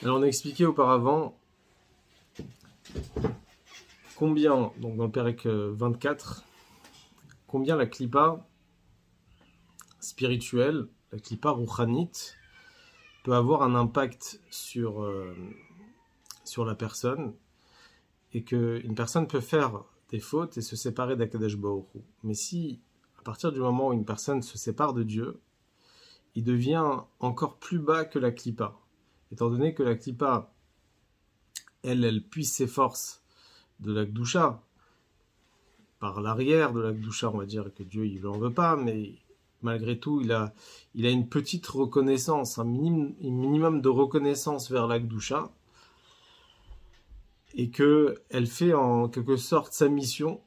Alors on a expliqué auparavant combien, donc dans le Pérec 24, combien la clipa spirituelle, la clipa rouchanite, peut avoir un impact sur la personne, et qu'une personne peut faire des fautes et se séparer d'Akadosh Baruch Hu. Mais si, à partir du moment où une personne se sépare de Dieu, il devient encore plus bas que la clipa. Étant donné que la clipa, elle puise ses forces de la Gdusha, par l'arrière de la Gdusha, on va dire que Dieu il ne l'en veut pas, mais malgré tout, il a une petite reconnaissance, un minimum de reconnaissance vers la Gdusha, et qu'elle fait en quelque sorte sa mission,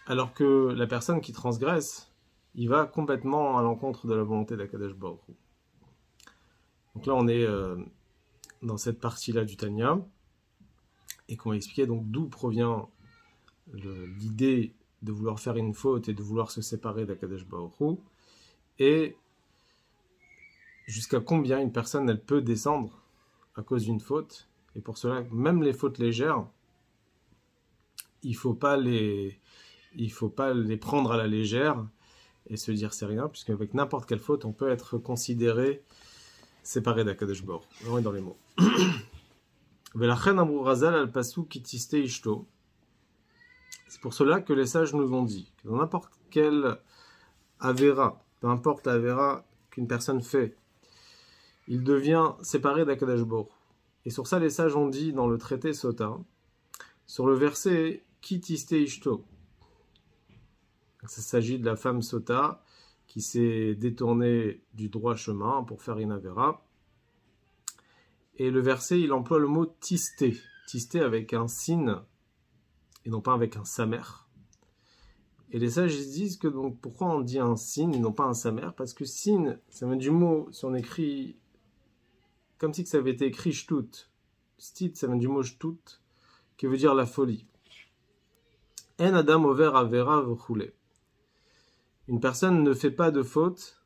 alors que la personne qui transgresse, il va complètement à l'encontre de la volonté d'Akadosh Baruch Hu. Donc là, on est dans cette partie-là du Tanya, et qu'on va expliquer donc d'où provient l'idée de vouloir faire une faute et de vouloir se séparer d'Akadosh Baruch Hu, et jusqu'à combien une personne elle peut descendre à cause d'une faute. Et pour cela, même les fautes légères, il ne faut pas les prendre à la légère et se dire c'est rien, puisque avec n'importe quelle faute, on peut être considéré séparé d'Akadosh Baruch Hu. On est dans les mots. Velachen amru razal al pasuk kitiste ishto. C'est pour cela que les sages nous ont dit que dans n'importe quelle avéra, peu importe l'avéra qu'une personne fait, il devient séparé d'Akadosh Baruch Hu. Et sur ça, les sages ont dit dans le traité Sota, sur le verset kitiste ishto. Ça s'agit de la femme Sota qui s'est détournée du droit chemin pour faire une avéra. Et le verset, il emploie le mot tisté. Tisté avec un sin et non pas avec un samer. Et les sages disent que donc pourquoi on dit un sin et non pas un samer? Parce que sin, ça vient du mot, si on écrit comme si ça avait été écrit shtut. Stit, ça vient du mot shtut, qui veut dire la folie. En adam over avera v'choulé. Une personne ne fait pas de faute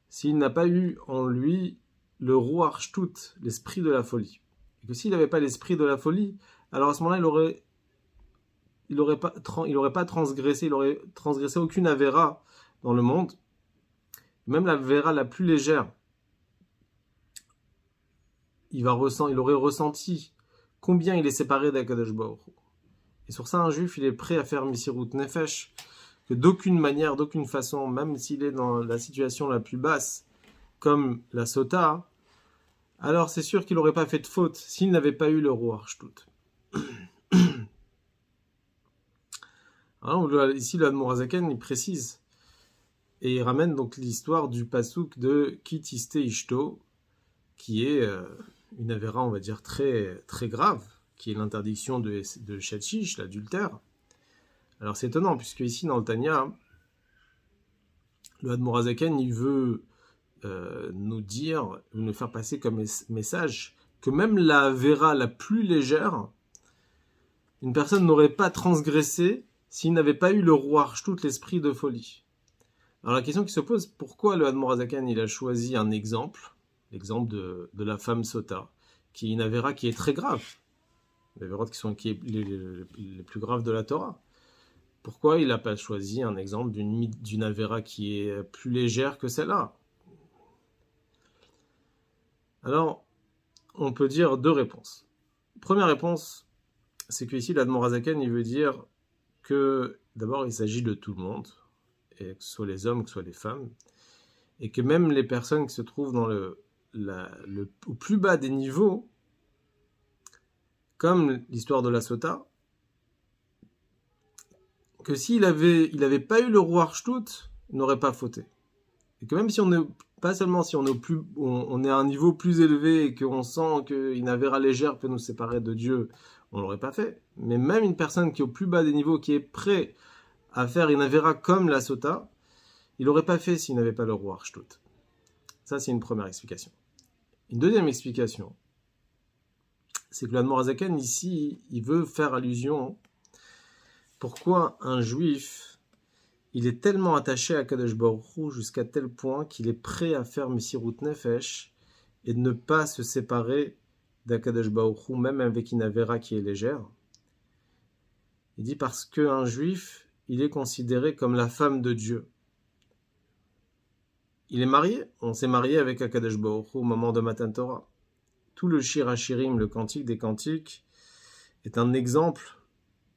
s'il n'a pas eu en lui le ruach shtut, l'esprit de la folie. Et que s'il n'avait pas l'esprit de la folie, alors à ce moment-là, il aurait pas transgressé, il aurait transgressé aucune avéra dans le monde, même la avéra la plus légère. Il aurait ressenti combien il est séparé d'Akadosh Baruch Hu. Et sur ça, un juif, il est prêt à faire Misirut Nefesh, que d'aucune manière, d'aucune façon, même s'il est dans la situation la plus basse, comme la Sota, alors c'est sûr qu'il n'aurait pas fait de faute s'il n'avait pas eu le Ruach Shtut. Alors, ici, le Admorazaken, il précise, et il ramène donc l'histoire du pasuk de Kitiste Ishto, qui est une avéra, on va dire, très, très grave, qui est l'interdiction de Shetchish, l'adultère. Alors c'est étonnant, puisque ici dans le Tanya, le Admorazaken, il veut nous dire, nous faire passer comme message, que même la avéra la plus légère, une personne n'aurait pas transgressé s'il n'avait pas eu le ruach shtut, l'esprit de folie. Alors la question qui se pose, pourquoi le Admorazaken il a choisi un exemple, l'exemple de la femme Sota, qui est une avéra qui est très grave, les avérotes qui est les plus graves de la Torah. Pourquoi il n'a pas choisi un exemple d'une avéra qui est plus légère que celle-là? Alors, on peut dire deux réponses. Première réponse, c'est que ici l'Admorazaken il veut dire que d'abord il s'agit de tout le monde, et que ce soit les hommes, que ce soit les femmes, et que même les personnes qui se trouvent dans au plus bas des niveaux, comme l'histoire de la Sota, que s'il avait pas eu le ruach shtut, il n'aurait pas fauté. Et que même si on est, pas seulement si on est à un niveau plus élevé et qu'on sent qu'une avéra légère peut nous séparer de Dieu, on l'aurait pas fait. Mais même une personne qui est au plus bas des niveaux, qui est prêt à faire une avéra comme la Sota, il l'aurait pas fait s'il n'avait pas le ruach shtut. Ça, c'est une première explication. Une deuxième explication, c'est que l'Admorazaken, ici, il veut faire allusion pourquoi un juif, il est tellement attaché à Kadosh Baruch Hu jusqu'à tel point qu'il est prêt à faire Misirut Nefesh et de ne pas se séparer d'Akadosh Baruch Hu, même avec une Avera qui est légère. Il dit parce qu'un juif, il est considéré comme la femme de Dieu. Il est marié, on s'est marié avec Akadosh Baruch Hu au moment de Matan Torah. Tout le Shir HaShirim, le cantique des cantiques, est un exemple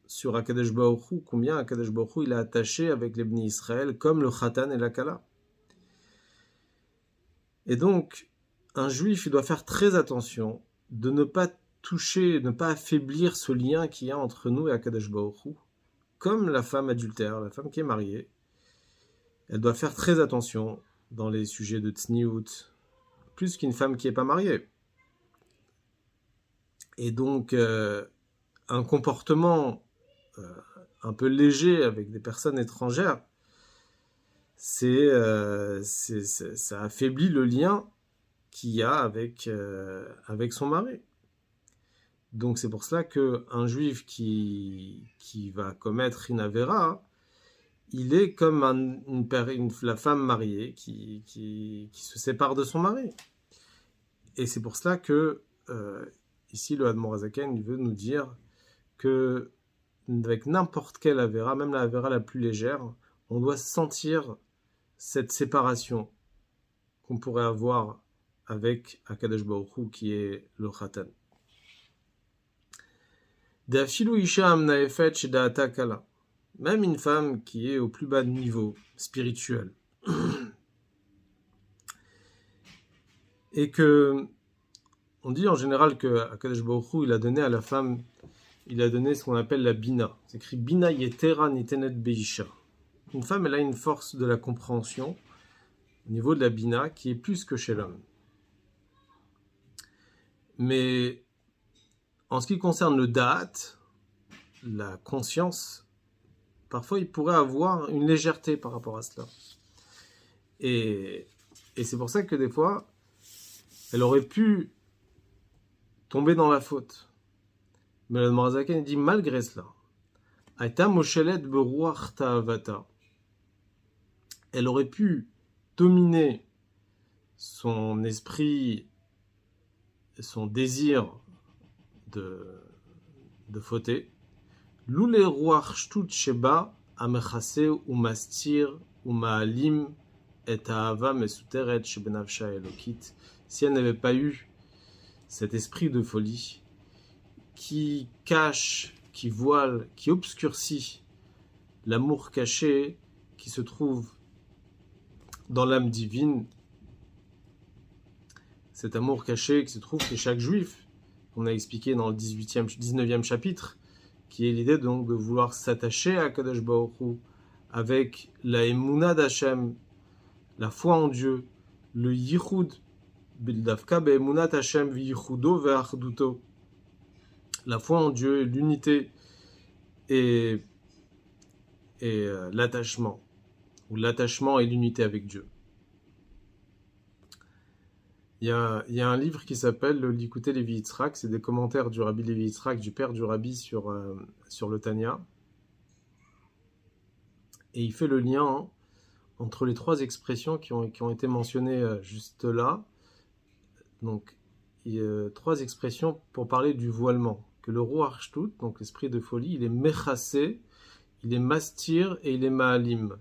sur Akadosh Baruch Hu, combien Akadosh Baruch Hu il est attaché avec les Bnei Israël, comme le Khatan et la Kala. Et donc, un juif, il doit faire très attention de ne pas toucher, de ne pas affaiblir ce lien qu'il y a entre nous et Akadosh Baruch Hu. Comme la femme adultère, la femme qui est mariée, elle doit faire très attention dans les sujets de tsniout, plus qu'une femme qui n'est pas mariée. Et donc, un comportement un peu léger avec des personnes étrangères, ça affaiblit le lien qu'il y a avec son mari. Donc c'est pour cela qu'un juif qui va commettre une avéra, il est comme la femme mariée qui se sépare de son mari. Et c'est pour cela que ici le Admor HaZaken il veut nous dire que avec n'importe quelle avéra, même la avéra la plus légère, on doit sentir cette séparation qu'on pourrait avoir avec Akadosh Baruch Hu qui est le Khatan. Même une femme qui est au plus bas niveau spirituel et que on dit en général que Akadosh Baruch Hu il a donné à la femme, il a donné ce qu'on appelle la bina. C'est écrit bina yetera nitenet beisha. Une femme elle a une force de la compréhension au niveau de la bina qui est plus que chez l'homme. Mais en ce qui concerne le da'at, la conscience, parfois il pourrait avoir une légèreté par rapport à cela. Et c'est pour ça que des fois, elle aurait pu tomber dans la faute. Mais le Admor HaZaken dit malgré cela, Aïta moshelet beruach ta'avata. Elle aurait pu dominer son esprit, son désir de fauter. Loulé ruach shtut sheba amechase umastir umaalim et ahava mesuteret shebenavsha elokit. Si elle n'avait pas eu cet esprit de folie qui cache, qui voile, qui obscurcit l'amour caché qui se trouve dans l'âme divine, cet amour caché qui se trouve chez chaque juif, qu'on a expliqué dans le 19e chapitre, qui est l'idée donc de vouloir s'attacher à Kadosh Baruch Hu avec la Emunah d'Hashem, la foi en Dieu, le Yichud, Bildavka be'emunat Hashem v'yichudo ve'achduto, la foi en Dieu, l'unité et l'attachement, ou l'attachement et l'unité avec Dieu. Il y a un livre qui s'appelle le Likutei Levi Yitzhak, c'est des commentaires du Rabbi Levi Yitzhak, du père du Rabbi sur le Tanya. Et il fait le lien entre les trois expressions qui ont été mentionnées juste là. Donc, il y a trois expressions pour parler du voilement. Que le Ruach Shtut, donc l'esprit de folie, il est Mechasé, il est Mastir et il est Maalim.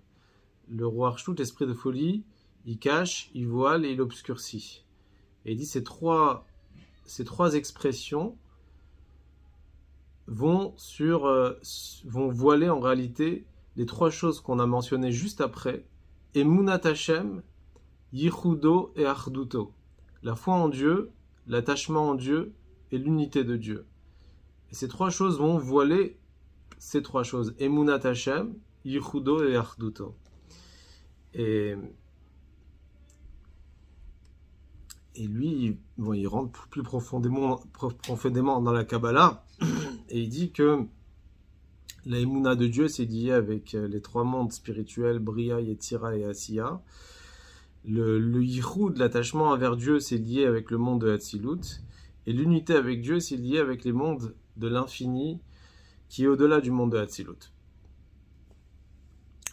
Le Ruach Shtut, l'esprit de folie, il cache, il voile et il obscurcit. Et il dit ces trois expressions vont voiler en réalité les trois choses qu'on a mentionnées juste après, Emunat Hashem, Yichudo et Achduto. La foi en Dieu, l'attachement en Dieu et l'unité de Dieu. Et ces trois choses vont voiler ces trois choses, Emunat Hashem, Yichudo et Achduto. Et lui, il rentre plus profondément dans la Kabbalah, et il dit que la Emunah de Dieu, c'est lié avec les trois mondes spirituels, Bria, Yetzira et Asiya. Le Yichud, l'attachement envers Dieu, c'est lié avec le monde de Hatzilut. Et l'unité avec Dieu, c'est lié avec les mondes de l'infini, qui est au-delà du monde de Hatzilut.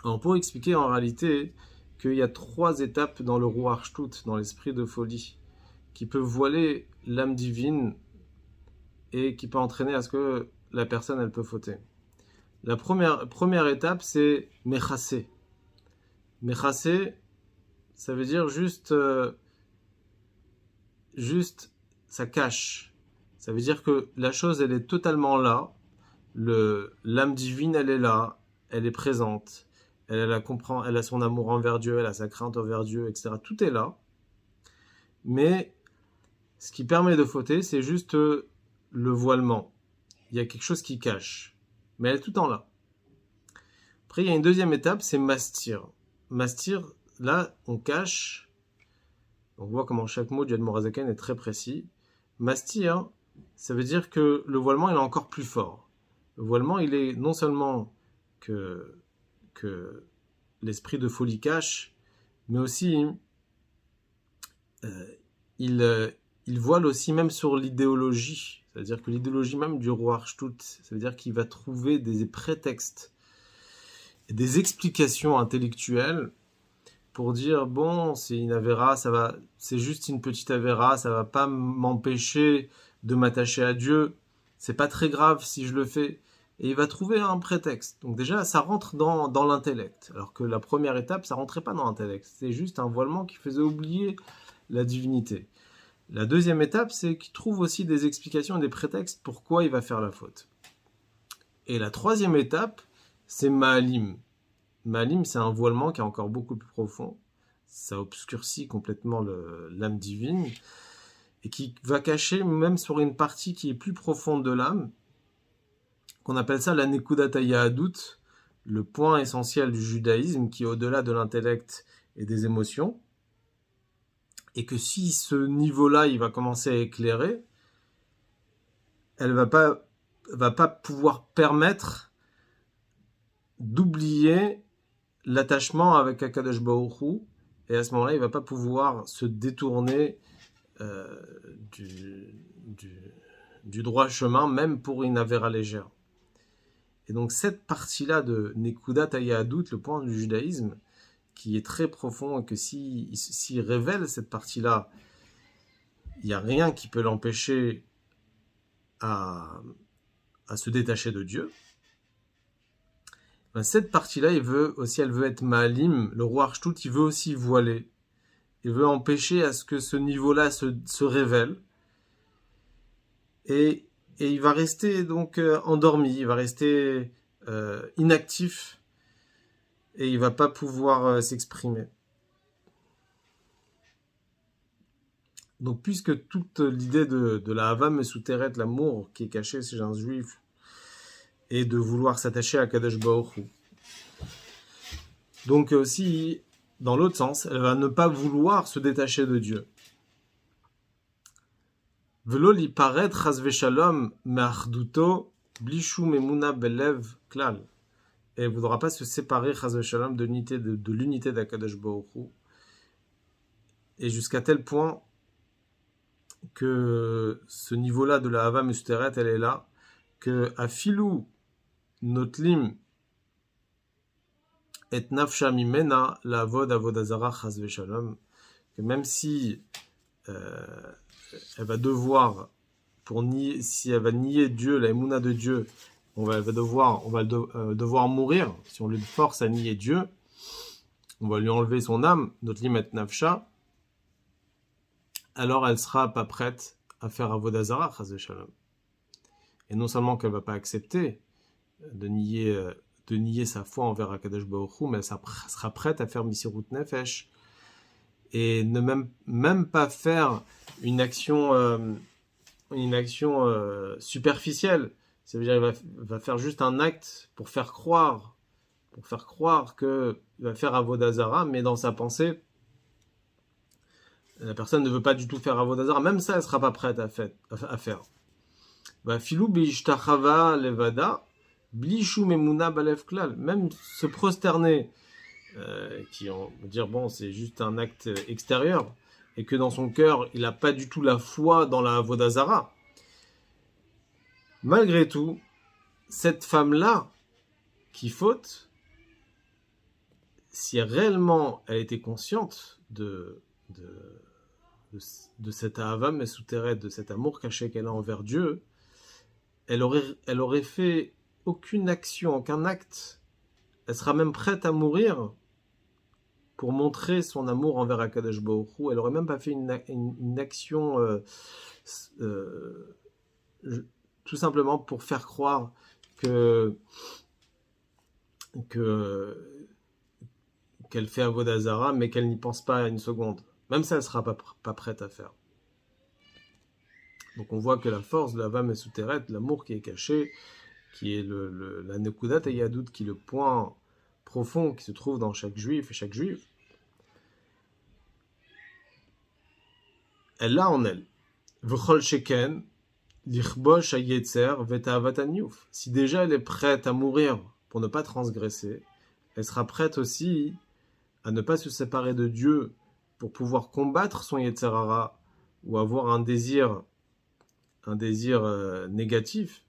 Alors, pour expliquer en réalité qu'il y a trois étapes dans le Ruach Shtut, dans l'esprit de folie, qui peut voiler l'âme divine et qui peut entraîner à ce que la personne, elle peut fauter. La première étape, c'est mechassé. Mechassé, ça veut dire juste, ça cache. Ça veut dire que la chose, elle est totalement là. L'âme divine, elle est là, elle est présente. Elle a son amour envers Dieu, elle a sa crainte envers Dieu, etc. Tout est là. Mais ce qui permet de fauter, c'est juste le voilement. Il y a quelque chose qui cache. Mais elle est tout le temps là. Après, il y a une deuxième étape, c'est mastir. Mastir, là, on cache. On voit comment chaque mot du Admorazaken est très précis. Mastir, ça veut dire que le voilement, il est encore plus fort. Le voilement, il est non seulement que l'esprit de folie cache, mais aussi il voile aussi même sur l'idéologie. C'est-à-dire que l'idéologie même du roi Archtout, ça veut dire qu'il va trouver des prétextes et des explications intellectuelles pour dire bon, c'est une avéra, c'est juste une petite avéra, ça va pas m'empêcher de m'attacher à Dieu, c'est pas très grave si je le fais. Et il va trouver un prétexte. Donc déjà, ça rentre dans l'intellect. Alors que la première étape, ça rentrait pas dans l'intellect. C'est juste un voilement qui faisait oublier la divinité. La deuxième étape, c'est qu'il trouve aussi des explications et des prétextes pourquoi il va faire la faute. Et la troisième étape, c'est Ma'alim. Ma'alim, c'est un voilement qui est encore beaucoup plus profond. Ça obscurcit complètement l'âme divine et qui va cacher même sur une partie qui est plus profonde de l'âme, qu'on appelle ça la Nekudat HaYahadut, le point essentiel du judaïsme qui est au-delà de l'intellect et des émotions. Et que si ce niveau-là, il va commencer à éclairer, elle va pas pouvoir permettre d'oublier l'attachement avec Akadosh Baruch Hu, et à ce moment-là, il va pas pouvoir se détourner du droit chemin, même pour une avéra légère. Et donc cette partie-là de Nekudat HaYahadut, le point du judaïsme, qui est très profond, et que s'il révèle cette partie-là, il n'y a rien qui peut l'empêcher à se détacher de Dieu. Ben, cette partie-là, elle veut être Ma'alim, le roi Archtout, il veut aussi voiler. Il veut empêcher à ce que ce niveau-là se révèle. Et il va rester donc endormi, il va rester inactif, et il va pas pouvoir s'exprimer. Donc, puisque toute l'idée de la Hava Mesuteret, l'amour qui est caché chez un juif, est de vouloir s'attacher à Kadosh Baruch Hu. Donc aussi, dans l'autre sens, elle va ne pas vouloir se détacher de Dieu. Velo li paret chas veshalom me'achduto blishu memuna belev klal. Et elle ne voudra pas se séparer chas veshalom de l'unité d'Akadosh Baruch Hu. Et jusqu'à tel point que ce niveau-là de la Hava Mesuteret, elle est là, que Afilu Notlim et Nafsha Mimena la Avod Avodazara Chas Veshalom, que même si elle va devoir, si elle va nier Dieu, la Emouna de Dieu, on va devoir mourir, si on le force à nier Dieu, on va lui enlever son âme, Notlim et Nafsha, alors elle sera pas prête à faire Avodazara Chas Veshalom. Et non seulement qu'elle va pas accepter de nier sa foi envers Akadosh Baruch Hu, mais elle sera prête à faire Misirut Nefesh et ne même pas faire une action superficielle. Ça veut dire qu'il va faire juste un acte pour faire croire qu'il va faire Avodah Zara, mais dans sa pensée, la personne ne veut pas du tout faire Avodah Zara. Même ça, elle sera pas prête à faire. Filou b'ishtachava levada blishu memuna balev klal, même se prosterner, qui on va dire bon c'est juste un acte extérieur et que dans son cœur il n'a pas du tout la foi dans la Avodah Zara. Malgré tout, cette femme-là qui faute, si réellement elle était consciente de de cette ahava mesouteret, de cet amour caché qu'elle a envers Dieu, elle aurait fait aucune action, aucun acte. Elle sera même prête à mourir pour montrer son amour envers Akadosh Baruch Hu. Elle aurait même pas fait une action tout simplement pour faire croire qu'elle fait Avodah Zara, mais qu'elle n'y pense pas une seconde. Même ça, elle ne sera pas prête à faire. Donc on voit que la force de la Vam et Souteret, l'amour qui est caché, qui est la Nekudat et Yadout, qui est le point profond qui se trouve dans chaque juif et chaque juive, elle l'a en elle. V'chol sheken, lichbosh hayetzer, veta'avat haniouf. Si déjà elle est prête à mourir pour ne pas transgresser, elle sera prête aussi à ne pas se séparer de Dieu pour pouvoir combattre son Yetzer Hara ou avoir un désir négatif.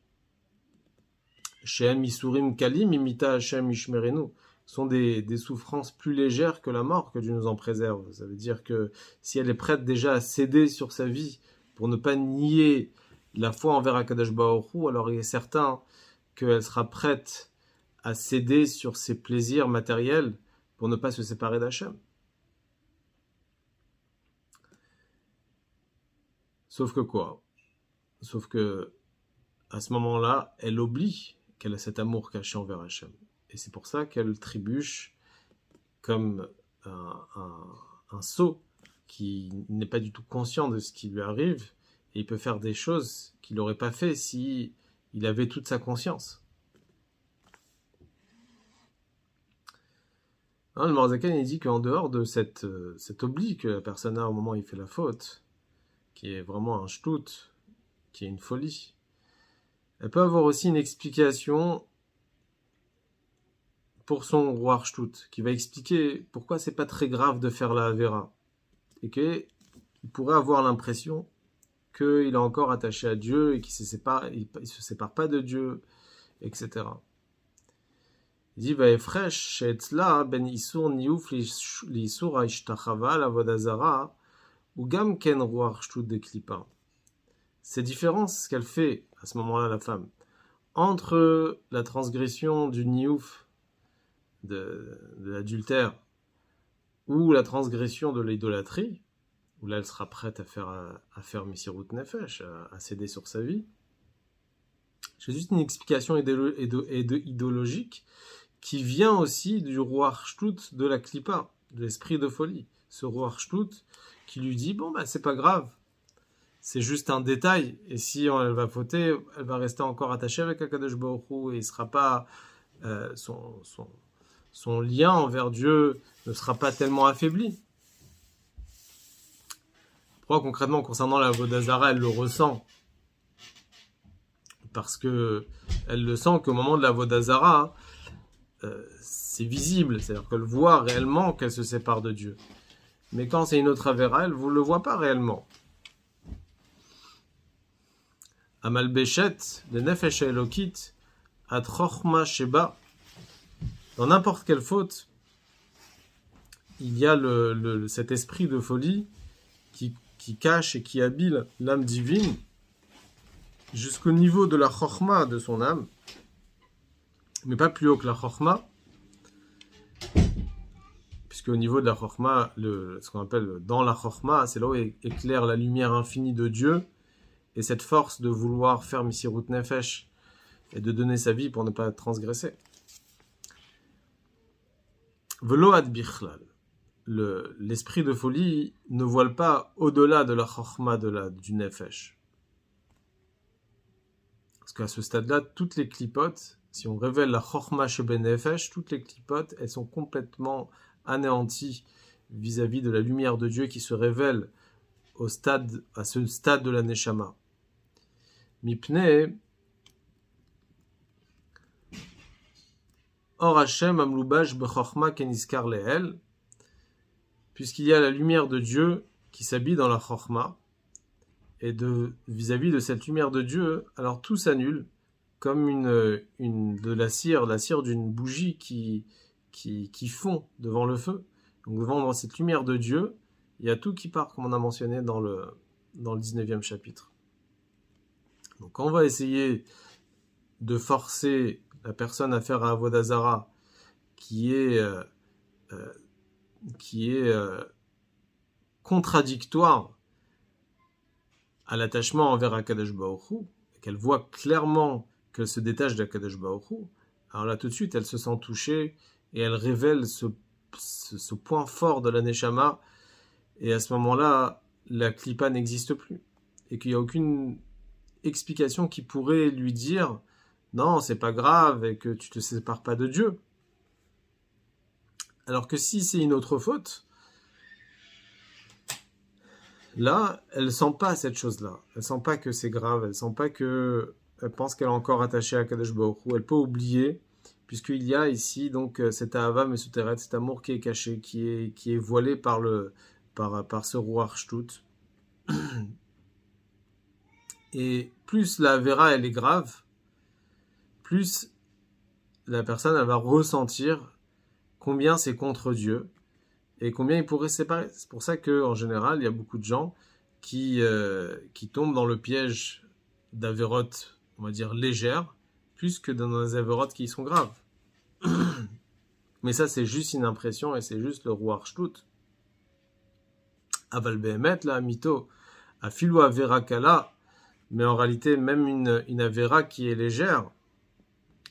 Shem Isurim Kalim imita Hashem Ishmerenu sont des souffrances plus légères que la mort, que Dieu nous en préserve. Ça veut dire que si elle est prête déjà à céder sur sa vie pour ne pas nier la foi envers Akadosh Baruch Hu, alors il est certain qu'elle sera prête à céder sur ses plaisirs matériels pour ne pas se séparer d'Hachem. Sauf que quoi? Sauf que à ce moment-là, elle oublie qu'elle a cet amour caché envers Hachem. Et c'est pour ça qu'elle trébuche comme un sot qui n'est pas du tout conscient de ce qui lui arrive, et il peut faire des choses qu'il n'aurait pas fait si il avait toute sa conscience. Le Marzakan, il dit qu'en dehors de cet oubli que la personne a au moment où il fait la faute, qui est vraiment un shtout, qui est une folie, elle peut avoir aussi une explication pour son roi shtout, qui va expliquer pourquoi c'est pas très grave de faire la Avera, et qu'il pourrait avoir l'impression qu'il est encore attaché à Dieu et qu'il se sépare pas de Dieu, etc. Il dit, Vaefresh, she'etzla ben isur niouf l'isur ha'ishtachava l'avodah zara, ou gam ken ruach shtut de klipa. Ces différences qu'elle fait, à ce moment-là, la femme, entre la transgression du niouf, de l'adultère, ou la transgression de l'idolâtrie, où là elle sera prête à faire Misirut Nefesh, à céder sur sa vie. C'est juste une explication idéologique qui vient aussi du roi Shtut de la Klippa, de l'esprit de folie. Ce roi Shtut qui lui dit, c'est pas grave, c'est juste un détail, et si elle va fauter, elle va rester encore attachée avec Akadosh Baruch Hu, et il sera pas, son lien envers Dieu ne sera pas tellement affaibli. Pourquoi concrètement, concernant la Avodah Zara, elle le ressent? Parce que elle le sent qu'au moment de la Avodah Zara, c'est visible, c'est-à-dire qu'elle voit réellement qu'elle se sépare de Dieu. Mais quand c'est une autre Avera, elle ne le voit pas réellement. Amal Beshet, le Nefesh Elokit, At Chochma Sheba. Dans n'importe quelle faute, il y a cet esprit de folie qui cache et qui habille l'âme divine jusqu'au niveau de la Chochma de son âme, mais pas plus haut que la Chochma, puisque au niveau de la Chochma, ce qu'on appelle dans la Chochma, c'est là où éclaire la lumière infinie de Dieu, et cette force de vouloir faire Misirut Nefesh, et de donner sa vie pour ne pas transgresser. Velo ad bichlal. L'esprit de folie ne voile pas au-delà de la Chochma du Nefesh. Parce qu'à ce stade-là, toutes les clipotes, si on révèle la Chochma Sheben Nefesh, toutes les clipotes, elles sont complètement anéanties vis-à-vis de la lumière de Dieu qui se révèle à ce stade de la Neshama. Mipne Or Hashem amlubash bechochma keniskar lehel, puisqu'il y a la lumière de Dieu qui s'habille dans la chochma, et vis-à-vis de cette lumière de Dieu, alors tout s'annule, comme la cire d'une bougie qui fond devant le feu. Donc devant cette lumière de Dieu, il y a tout qui part, comme on a mentionné dans le 19e chapitre. Donc quand on va essayer de forcer la personne à faire un Avodah Zara qui est contradictoire à l'attachement envers Akadosh Baruch Hu, qu'elle voit clairement qu'elle se détache d'Akadosh Baruch Hu, alors là tout de suite elle se sent touchée et elle révèle ce point fort de la Neshama, et à ce moment-là la Klippa n'existe plus et qu'il n'y a aucune explication qui pourrait lui dire non, c'est pas grave et que tu te sépares pas de Dieu. Alors que si c'est une autre faute, là, elle sent pas cette chose-là. Elle sent pas que c'est grave. Elle sent pas que elle pense qu'elle est encore attachée à Kadosh Baruch Hu. Elle peut oublier, puisqu'il y a ici donc cet ahava mesuteret, cet amour qui est caché, qui est voilé par ce Ruach Shtut. Et plus la Avera elle est grave, plus la personne elle va ressentir combien c'est contre Dieu et combien il pourrait se séparer. C'est pour ça qu'en général, il y a beaucoup de gens qui tombent dans le piège d'avérotes, on va dire, légères, plus que dans des avérotes qui sont graves. Mais ça, c'est juste une impression et c'est juste le Ruach Shtut. Aval Behemet, là, Mito, a filou Avera Kala, mais en réalité, même une Avera qui est légère,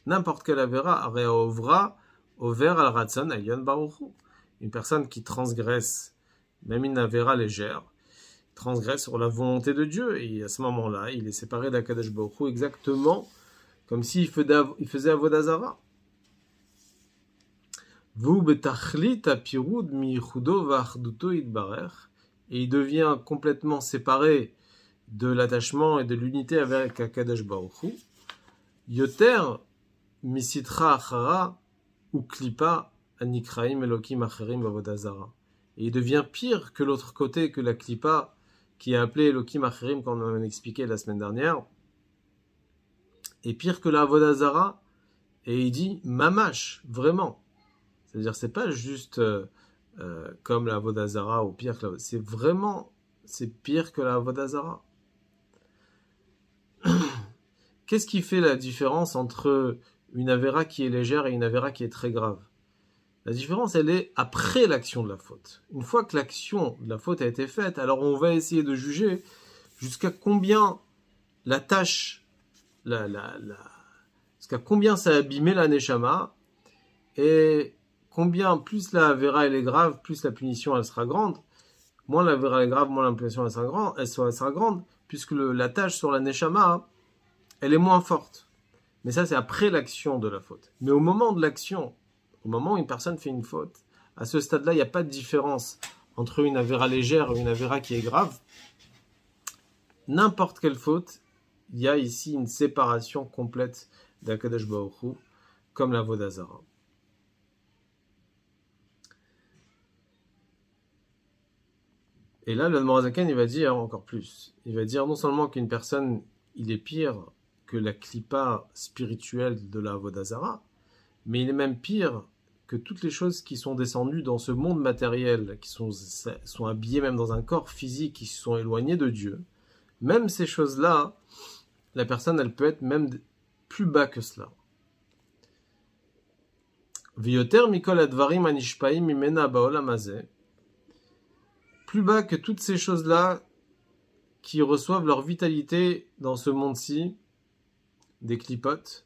n'importe quelle Avera, Area Ovra, Over al Ratzon Ayon Baruchu. Une personne qui transgresse, même une Avera légère, transgresse sur la volonté de Dieu, et à ce moment-là, il est séparé d'Akadosh Baruch Hu exactement comme s'il faisait Avodah Zara. Vu betachlit apirud mi yichudo v'achduto yitbarech, et il devient complètement séparé de l'attachement et de l'unité avec Akadosh Baruch Hu. Yoter misitra achara ou klipa anikraim elokim acherim avodah zara. Et il devient pire que l'autre côté, que la klipa qui est appelée elokim acherim, comme on a expliqué la semaine dernière, et pire que la avodah zara. Et il dit mamash, vraiment. C'est-à-dire c'est pas juste comme la avodah zara ou pire que la, c'est vraiment, c'est pire que la avodah zara. Qu'est-ce qui fait la différence entre une avéra qui est légère et une avéra qui est très grave? La différence, elle est après l'action de la faute. Une fois que l'action de la faute a été faite, alors on va essayer de juger jusqu'à combien la tâche, jusqu'à combien ça a abîmé la neshama, et combien plus la avéra elle est grave, plus la punition elle sera grande. Moins la avéra est grave, moins la punition elle sera grande, puisque la tâche sur la neshama, elle est moins forte. Mais ça, c'est après l'action de la faute. Mais au moment de l'action, au moment où une personne fait une faute, à ce stade-là, il n'y a pas de différence entre une avéra légère et une avéra qui est grave. N'importe quelle faute, il y a ici une séparation complète d'Akadosh Baruch Hu, comme la Avodah Zara. Et là, le Morazaken, il va dire encore plus. Il va dire non seulement qu'une personne, il est pire que la klipa spirituelle de la Avodah Zara, mais il est même pire que toutes les choses qui sont descendues dans ce monde matériel, qui sont habillées même dans un corps physique, qui se sont éloignées de Dieu. Même ces choses-là, la personne, elle peut être même plus bas que cela. V'yoter mikol advarim anishpaim mimena ba'olam hazeh. Plus bas que toutes ces choses-là qui reçoivent leur vitalité dans ce monde-ci, des clipotes,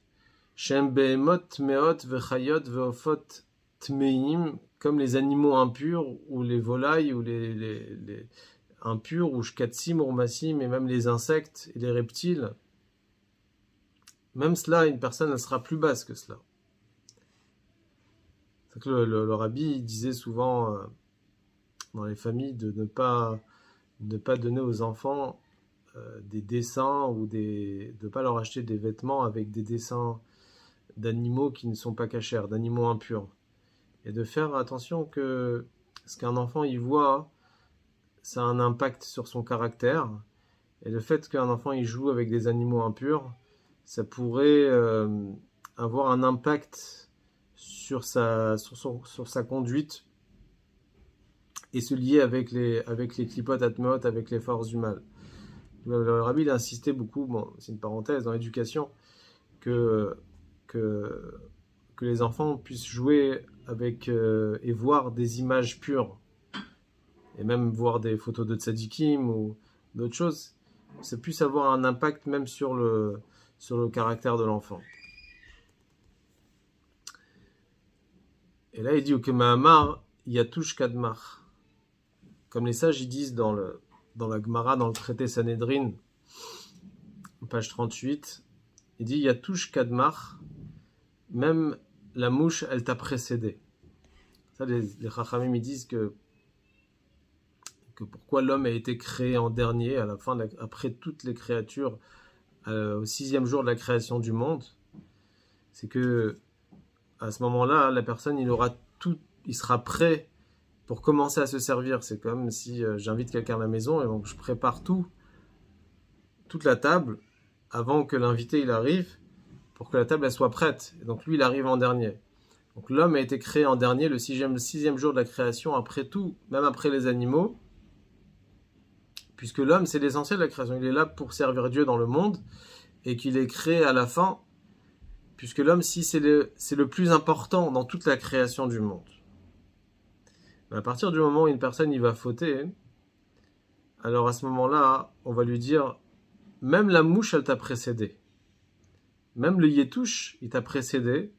Shem behemot meot vechayot veofot tmeim, comme les animaux impurs ou les volailles ou les impurs ou shkatsim urmasim, et même les insectes et les reptiles. Même cela, une personne elle sera plus basse que cela. C'est que le rabbi disait souvent dans les familles de ne pas donner aux enfants des dessins ou de ne pas leur acheter des vêtements avec des dessins d'animaux qui ne sont pas cachers, d'animaux impurs. Et de faire attention que ce qu'un enfant y voit, ça a un impact sur son caractère. Et le fait qu'un enfant y joue avec des animaux impurs, ça pourrait avoir un impact sur sa conduite et se lier avec les clipotes atmeot, avec les forces du mal. Le rabbi il a insisté beaucoup, bon, c'est une parenthèse, dans l'éducation, que, que, que les enfants puissent jouer avec et voir des images pures, et même voir des photos de tzadikim ou d'autres choses, ça puisse avoir un impact même sur le caractère de l'enfant. Et là, il dit que Mahamar Yatush Kadmar. Comme les sages ils disent dans la Gemara, dans le traité Sanhedrin, page 38, il dit Yatush Kadmar, même la mouche, elle t'a précédé. Ça, les Chachamim ils disent que pourquoi l'homme a été créé en dernier, à la fin, après toutes les créatures, au 6e jour de la création du monde, c'est que à ce moment-là, la personne, il sera prêt pour commencer à se servir. C'est comme si j'invite quelqu'un à la maison et donc je prépare toute la table avant que l'invité il arrive pour que la table elle soit prête. Et donc lui, il arrive en dernier. Donc l'homme a été créé en dernier, le 6e jour de la création, après tout, même après les animaux, puisque l'homme, c'est l'essentiel de la création. Il est là pour servir Dieu dans le monde et qu'il est créé à la fin, puisque l'homme, si c'est le plus important dans toute la création du monde. Mais à partir du moment où une personne il va fauter, alors à ce moment-là, on va lui dire, même la mouche, elle t'a précédé. Même le yétouche, il t'a précédé,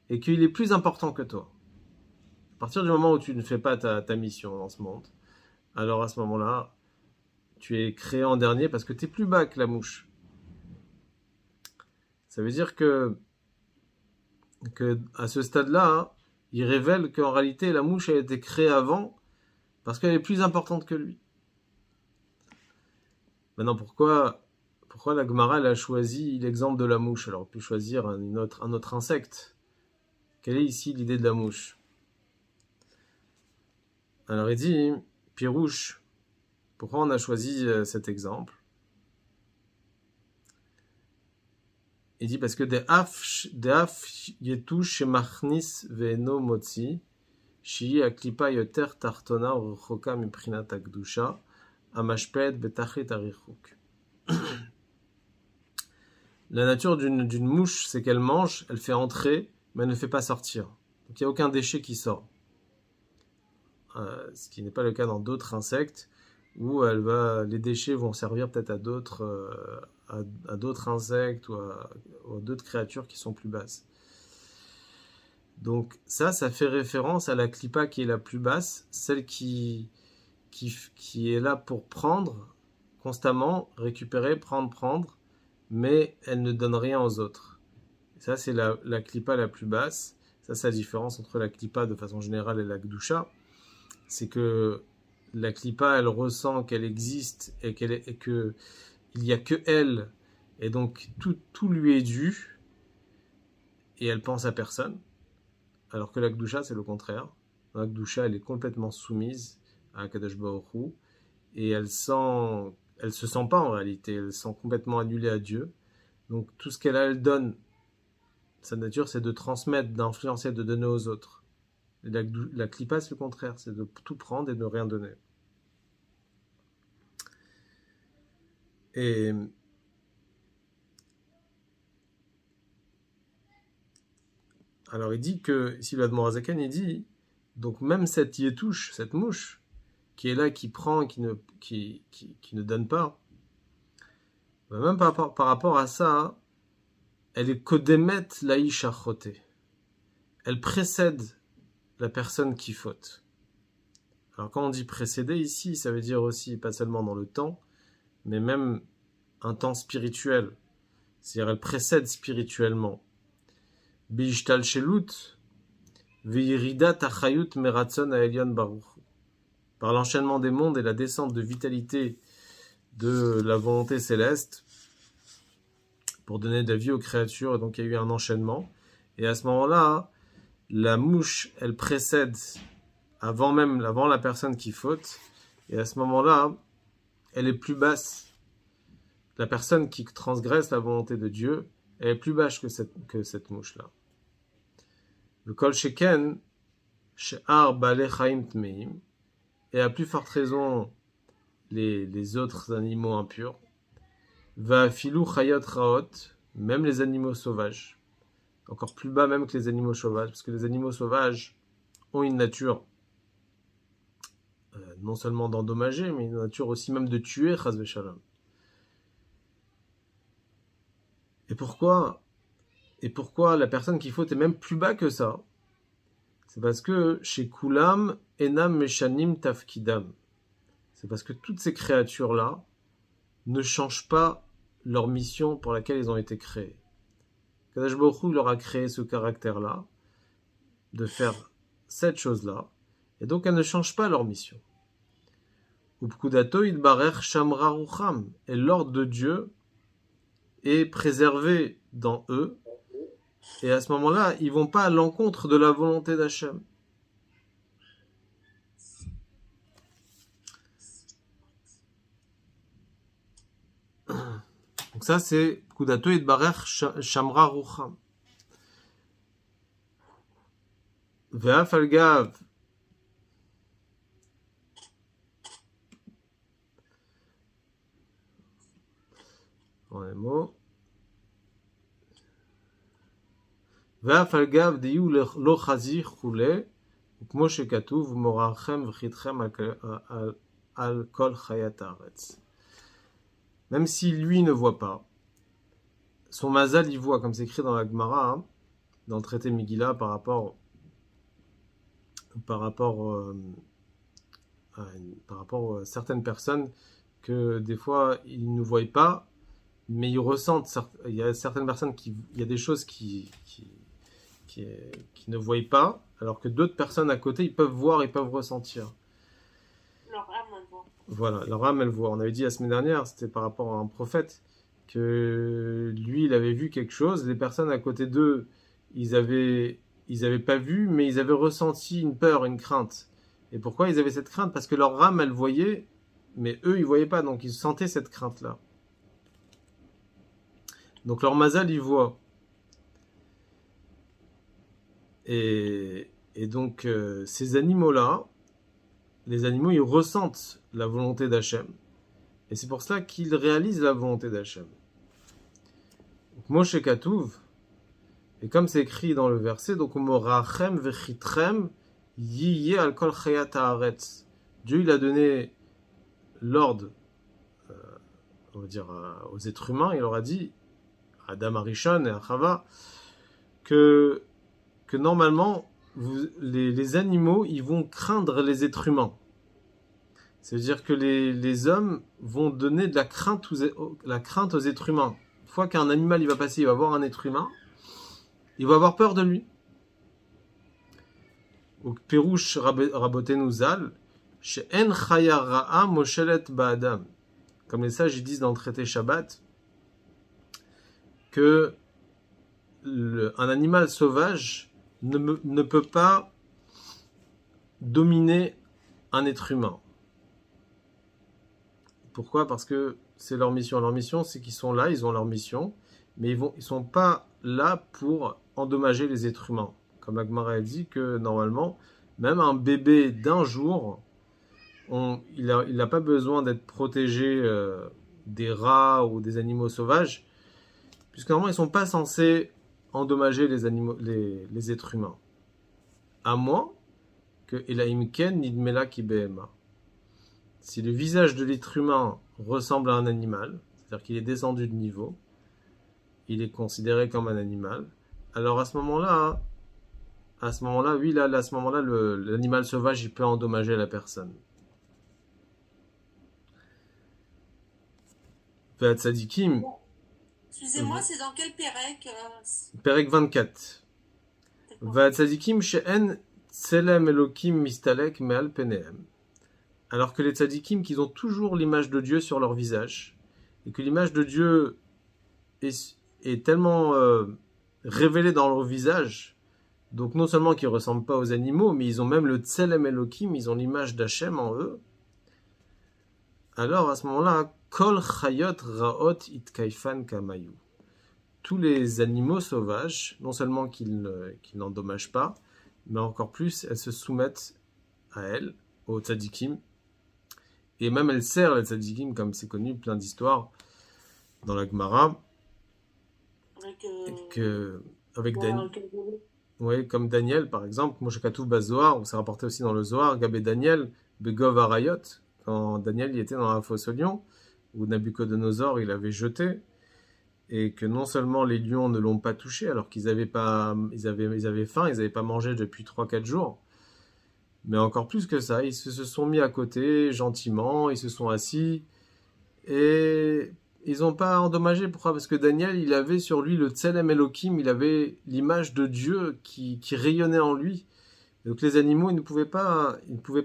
et qu'il est plus important que toi. À partir du moment où tu ne fais pas ta mission dans ce monde, alors à ce moment-là, tu es créé en dernier parce que tu es plus bas que la mouche. Ça veut dire que à ce stade-là, il révèle qu'en réalité, la mouche a été créée avant parce qu'elle est plus importante que lui. Maintenant, pourquoi la Gemara elle a choisi l'exemple de la mouche? Alors, on peut choisir un autre insecte. Quelle est ici l'idée de la mouche? Alors, il dit, Pirouche, pourquoi on a choisi cet exemple? Il dit parce que des af yetush shemachnis ve'eno motzi shi aklipa yoter tartona u'rechoka miprinat hakdusha amashpet betachlit harichuk. La nature d'une mouche, c'est qu'elle mange, elle fait entrer, mais elle ne fait pas sortir. Donc il n'y a aucun déchet qui sort. Ce qui n'est pas le cas dans d'autres insectes, où les déchets vont servir peut-être à d'autres insectes ou à d'autres créatures qui sont plus basses. Donc ça fait référence à la clipa qui est la plus basse, celle qui est là pour prendre constamment, récupérer, prendre, mais elle ne donne rien aux autres. Ça, c'est la clipa la plus basse. Ça, c'est la différence entre la clipa de façon générale et la gdusha. C'est que la clipa, elle ressent qu'elle existe et qu'il n'y a que elle, et donc tout lui est dû, et elle pense à personne. Alors que la gdusha, c'est le contraire. La gdusha, elle est complètement soumise à Kadosh Baruch Hu, et elle se sent pas en réalité, elle se sent complètement annulée à Dieu. Donc tout ce qu'elle a, elle donne. Sa nature, c'est de transmettre, d'influencer, de donner aux autres. Et la clipa, c'est le contraire, c'est de tout prendre et de ne rien donner. Et alors il dit que, ici le Admor Hazaken, il dit, donc même cette yétouche, cette mouche, qui est là, qui prend, qui ne donne pas, même par rapport à ça, elle est kodemet laïch achoté. Elle précède la personne qui faute. Alors quand on dit précéder ici, ça veut dire aussi pas seulement dans le temps, mais même un temps spirituel. C'est-à-dire elle précède spirituellement. Bishtal shelut ve'yirida tachayut meratson ha'elyon baruch. Par l'enchaînement des mondes et la descente de vitalité de la volonté céleste pour donner de la vie aux créatures, et donc il y a eu un enchaînement. Et à ce moment-là, la mouche, elle précède avant la personne qui faute, et à ce moment-là, elle est plus basse. La personne qui transgresse la volonté de Dieu, elle est plus basse que cette mouche-là. Le kol sheken she'ar ba'alei chaim tmeim, et à plus forte raison les autres animaux impurs. Va filou chayot raot, même les animaux sauvages, encore plus bas même que les animaux sauvages, parce que les animaux sauvages ont une nature non seulement d'endommager, mais une nature aussi même de tuer, chas v'shalom. Et pourquoi la personne qu'il faut est même plus bas que ça? C'est parce que chez Kulam, Enam Meshanim Tafkidam. C'est parce que toutes ces créatures-là ne changent pas leur mission pour laquelle elles ont été créées. Kadosh Baruch Hu leur a créé ce caractère-là, de faire cette chose-là, et donc elles ne changent pas leur mission. Upkudato idbarer shamra rucham, et l'ordre de Dieu est préservé dans eux, et à ce moment-là, ils vont pas à l'encontre de la volonté d'Hachem. Donc ça, c'est Kudato idbarer shamra rucham. Ve'af al-gav. Dans les mots. Ve'af al-gav diyu lo chazi chule, ukmo shekatuv morachem v'chitchem al kol chayat haaretz. Même si lui ne voit pas, son mazal y voit, comme c'est écrit dans la Gemara, hein, dans le traité Megillah, par rapport à certaines personnes que des fois ils ne voient pas, mais ils ressentent. Il y a certaines personnes il y a des choses qui ne voient pas, alors que d'autres personnes à côté ils peuvent voir, ils peuvent ressentir. Leur âme, elle voit. Voilà, leur âme elle voit. On avait dit la semaine dernière, c'était par rapport à un prophète, que lui il avait vu quelque chose, les personnes à côté d'eux ils avaient pas vu, mais ils avaient ressenti une peur, une crainte. Et pourquoi ils avaient cette crainte? Parce que leur âme, elle voyait, mais eux, ils voyaient pas, donc ils sentaient cette crainte-là. Donc leur mazal, ils voient. Et donc, ces animaux-là, les animaux, ils ressentent la volonté d'Hachem. Et c'est pour cela qu'ils réalisent la volonté d'Hachem. Donc, Moshe Katouv, et comme c'est écrit dans le verset, donc Morachem vechitrem yiye al kol chayat haaretz. Dieu il a donné l'ordre, on va dire aux êtres humains, il leur a dit, à Adam Arishon et à Chava, que normalement les animaux ils vont craindre les êtres humains. C'est-à-dire que les hommes vont donner de la crainte aux êtres humains. Une fois qu'un animal il va passer, il va voir un être humain, il va avoir peur de lui. Au Pirouche Rabotenu Zal, she'en chaya ra'a moshelet ba'adam. Comme les sages ils disent dans le traité Shabbat, que un animal sauvage ne peut pas dominer un être humain. Pourquoi? Parce que c'est leur mission. Leur mission, c'est qu'ils sont là, ils ont leur mission, mais ils sont pas là pour endommager les êtres humains. Comme Agmara a dit que normalement, même un bébé d'un jour, il n'a pas besoin d'être protégé des rats ou des animaux sauvages, puisque normalement ils ne sont pas censés endommager les êtres humains. À moins que Elaimken Nidmela Kibehema. Si le visage de l'être humain ressemble à un animal, c'est-à-dire qu'il est descendu de niveau, il est considéré comme un animal, alors à ce moment-là, oui, l'animal sauvage, il peut endommager la personne. Tzadikim. Excusez-moi, c'est dans quel Pérec Pérec 24. Tzadikim she'en tselem elokim mistalek me'al penehem. Alors que les tzadikim, qu'ils ont toujours l'image de Dieu sur leur visage, et que l'image de Dieu est tellement révélée dans leur visage, donc non seulement qu'ils ne ressemblent pas aux animaux, mais ils ont même le tselem elokim, ils ont l'image d'Hachem en eux. Alors à ce moment-là, kol chayot raot itkaifan kamayu. Tous les animaux sauvages, non seulement qu'ils n'endommagent pas, mais encore plus, elles se soumettent à elles, aux tzadikim. Et même elle sert les tzadikim, comme c'est connu, plein d'histoires dans la Gemara. Avec Daniel. Oui, comme Daniel, par exemple, Moshe Katouf Bazoar, c'est rapporté aussi dans le Zohar, Gabé Daniel, Begov Arayot, quand Daniel il était dans la fosse aux lions, où Nabucodonosor il avait jeté, et que non seulement les lions ne l'ont pas touché, alors qu'ils avaient faim, ils n'avaient pas mangé depuis 3-4 jours, mais encore plus que ça, ils se sont mis à côté gentiment, ils se sont assis, et ils n'ont pas endommagé. Pourquoi? Parce que Daniel, il avait sur lui le Tselem Elohim, il avait l'image de Dieu qui rayonnait en lui. Et donc les animaux, ils ne pouvaient pas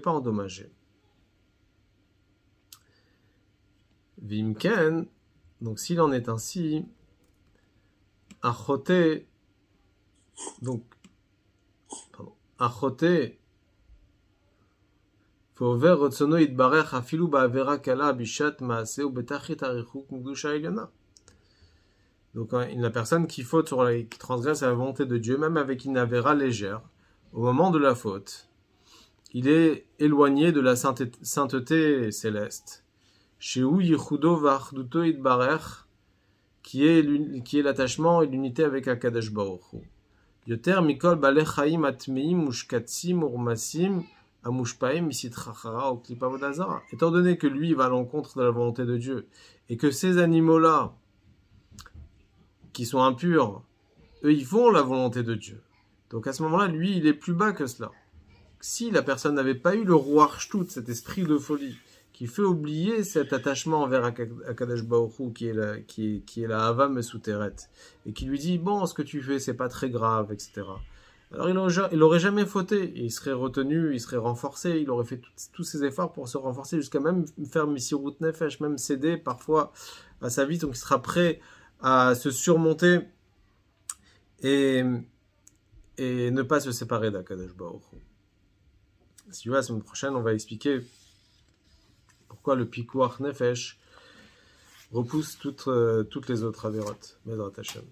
endommager. Vimken, donc s'il en est ainsi, Achoté, donc, Achoté, donc la personne qui faute qui transgresse la volonté de Dieu, même avec une avéra légère, au moment de la faute, il est éloigné de la sainteté céleste. Shehu yichudo v'achduto itbarech, qui est l'attachement et l'unité avec Akadosh Baruch Hu. Yoter mikol balei chaim atmeim mushkatzim urmasim amushpaim misit chachara ou klipa vodazara. Étant donné que lui va à l'encontre de la volonté de Dieu et que ces animaux-là qui sont impurs, eux ils font la volonté de Dieu. Donc à ce moment-là, lui il est plus bas que cela. Si la personne n'avait pas eu le ruach shtut, cet esprit de folie, qui fait oublier cet attachement envers Akadosh Baruch Hu, qui est la Hava Mesuteret, et qui lui dit, bon, ce que tu fais, c'est pas très grave, etc. Alors il aurait jamais fauté, et il serait retenu, il serait renforcé, il aurait fait tous ses efforts pour se renforcer, jusqu'à même faire Misirut Nefesh, même céder parfois à sa vie, donc il sera prêt à se surmonter et ne pas se séparer d'Akadosh Baruch Hu. Si tu veux, la semaine prochaine, on va expliquer pourquoi le Pikuach Nefesh repousse toutes les autres avérotes. Bezrat Hashem.